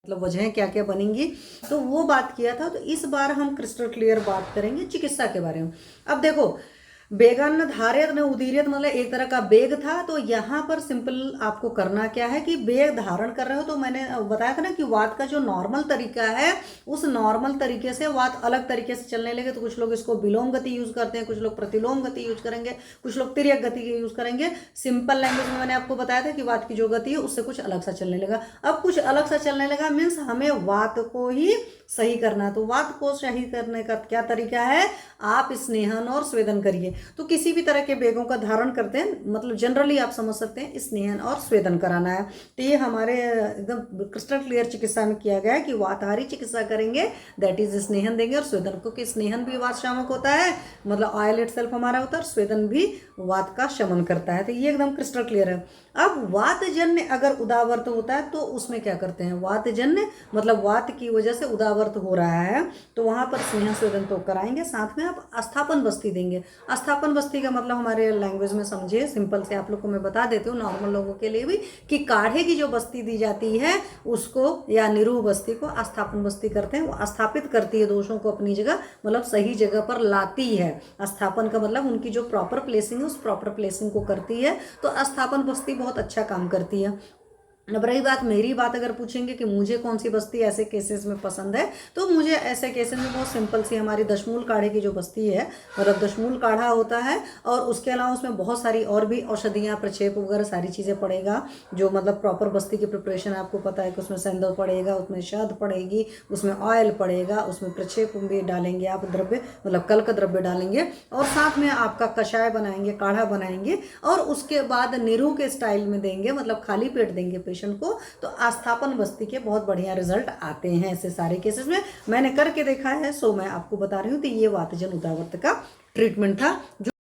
मतलब वजहें क्या क्या बनेंगी, तो वो बात किया था। तो इस बार हम क्रिस्टल क्लियर बात करेंगे चिकित्सा के बारे में। अब देखो, बेगान धारित न उदीरित मतलब एक तरह का बेग था। तो यहाँ पर सिंपल आपको करना क्या है कि बेग धारण कर रहे हो, तो मैंने बताया था ना कि वात का जो नॉर्मल तरीका है उस नॉर्मल तरीके से वात अलग तरीके से चलने लगे। तो कुछ लोग इसको विलोम गति यूज करते हैं, कुछ लोग प्रतिलोम गति यूज करेंगे, कुछ लोग तिर्यक गति यूज करेंगे। सिंपल लैंग्वेज में मैंने आपको बताया था कि वात की जो गति है उससे कुछ अलग सा चलने लगा। अब कुछ अलग सा चलने लगा मीन्स हमें वात को ही सही करना है। तो वात को सही करने का क्या तरीका है, आप स्नेहन और स्वेदन करिए। तो किसी भी तरह के बेगों का धारण करते हैं, मतलब जनरली आप समझ सकते हैं स्नेहन और स्वेदन कराना है। तो ये हमारे एकदम क्रिस्टल क्लियर चिकित्सा में किया गया है कि वातहारी चिकित्सा करेंगे, दैट इज स्नेहन देंगे और स्वेदन, क्योंकि स्नेहन भी वात शामक होता है, मतलब ऑयल इटसेल्फ हमारा होता है, और स्वेदन भी वात का शमन करता है। तो ये एकदम क्रिस्टल क्लियर है। अब वातजन्य अगर उदावर्त होता है तो उसमें क्या करते हैं, वातजन्य मतलब वात की वजह से उदावर्त हो रहा है, तो वहां पर स्नेहन स्वेदन तो कराएंगे, साथ में आप अस्थापन बस्ती देंगे। अस्थापन बस्ती का मतलब हमारे लैंग्वेज में समझिए, सिंपल से आप लोग को मैं बता देती हूँ नॉर्मल लोगों के लिए भी, कि काढ़े की जो बस्ती दी जाती है उसको या निरूह बस्ती को अस्थापन बस्ती करते हैं। वो स्थापित करती है दोषों को अपनी जगह, मतलब सही जगह पर लाती है। अस्थापन का मतलब उनकी जो प्रॉपर प्लेसिंग है उस प्रॉपर प्लेसिंग को करती है। तो अस्थापन बस्ती बहुत अच्छा काम करती है। अब रही बात मेरी बात, अगर पूछेंगे कि मुझे कौन सी बस्ती ऐसे केसेस में पसंद है, तो मुझे ऐसे केसेस में बहुत सिंपल सी हमारी दशमूल काढ़े की जो बस्ती है, मतलब दशमूल काढ़ा होता है और उसके अलावा उसमें बहुत सारी और भी औषधियाँ, प्रक्षेप वगैरह सारी चीज़ें पड़ेगा। जो मतलब प्रॉपर बस्ती की प्रिपरेशन आपको पता है कि उसमें सेंधव पड़ेगा, उसमें शहद पड़ेगी, उसमें ऑयल पड़ेगा, उसमें प्रक्षेप भी डालेंगे आप, द्रव्य मतलब कल का द्रव्य डालेंगे, और साथ में आपका कषाय बनाएंगे, काढ़ा बनाएंगे, और उसके बाद निरूह के स्टाइल में देंगे, मतलब खाली पेट देंगे को। तो आस्थापन बस्ती के बहुत बढ़िया रिजल्ट आते हैं ऐसे सारे केसेस में, मैंने करके देखा है, सो मैं आपको बता रही हूँ। तो ये वातजन उदावर्त का ट्रीटमेंट था जो